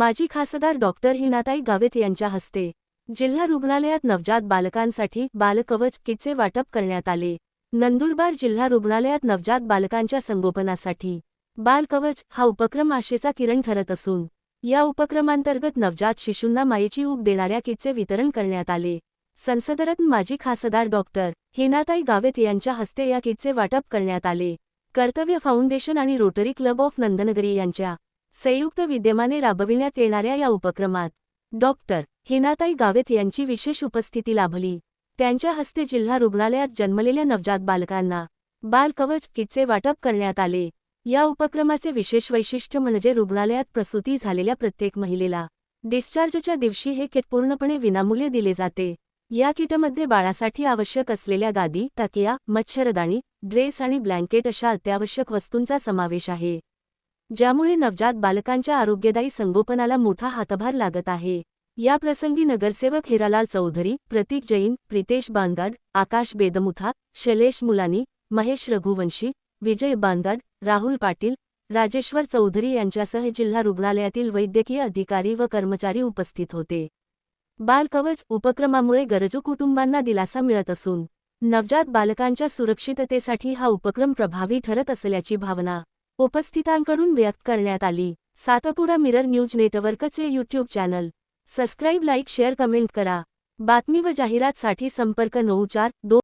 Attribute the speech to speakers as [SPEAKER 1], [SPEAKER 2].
[SPEAKER 1] माजी खासदार डॉक्टर हिनाताई गावित यांच्या हस्ते जिल्हा रुग्णालयात नवजात बालकांसाठी बालकवच किटचे वाटप करण्यात आले। नंदुरबार जिल्हा रुग्णालयात नवजात बालकांच्या संगोपनासाठी बालकवच हा उपक्रम आशेचा किरण ठरत असून या उपक्रमांतर्गत नवजात शिशूंना मायेची ऊब देणाऱ्या किटचे वितरण करण्यात आले। संसदरत्न माजी खासदार डॉक्टर हिनाताई गावित यांच्या हस्ते या किटचे वाटप करण्यात आले। कर्तव्य फाउंडेशन आणि रोटरी क्लब ऑफ नंदनगरी यांच्या संयुक्त विद्यमाने राबविण्यात येणाऱ्या या उपक्रमात डॉक्टर हिनाताई गावित यांची विशेष उपस्थिती लाभली। त्यांच्या हस्ते जिल्हा रुग्णालयात जन्मलेल्या नवजात बालकांना बालकवच किटचे वाटप करण्यात आले। या उपक्रमाचे विशेष वैशिष्ट्य म्हणजे रुग्णालयात प्रसूती झालेल्या प्रत्येक महिलेला डिस्चार्जच्या दिवशी हे किट पूर्णपणे विनामूल्य दिले जाते। या किटमध्ये बाळासाठी आवश्यक असलेल्या गादी, तकिया, मच्छरदाणी, ड्रेस आणि ब्लँकेट अशा अत्यावश्यक वस्तूंचा समावेश आहे, ज्यामुळे नवजात बालकांच्या आरोग्यदायी संगोपनाला मोठा हातभार लागत आहे। या प्रसंगी नगरसेवक हिरालाल चौधरी, प्रतीक जैन, प्रितेश बांदगाड, आकाश बेदमुथा, शैलेश मुलानी, महेश रघुवंशी, विजय बांदगाड, राहुल पाटील, राजेश्वर चौधरी यांच्यासह जिल्हा रुग्णालयातील वैद्यकीय अधिकारी व कर्मचारी उपस्थित होते। बालकवच उपक्रमामुळे गरजू कुटुंबांना दिलासा मिळत असून नवजात बालकांच्या सुरक्षिततेसाठी हा उपक्रम प्रभावी ठरत असल्याची भावना उपस्थितांकडून व्यक्त करण्यात आली। सातपुडा मिरर न्यूज नेटवर्कचे YouTube channel subscribe, like, share, comment करा। बातमी व जाहिरातसाठी संपर्क 94-2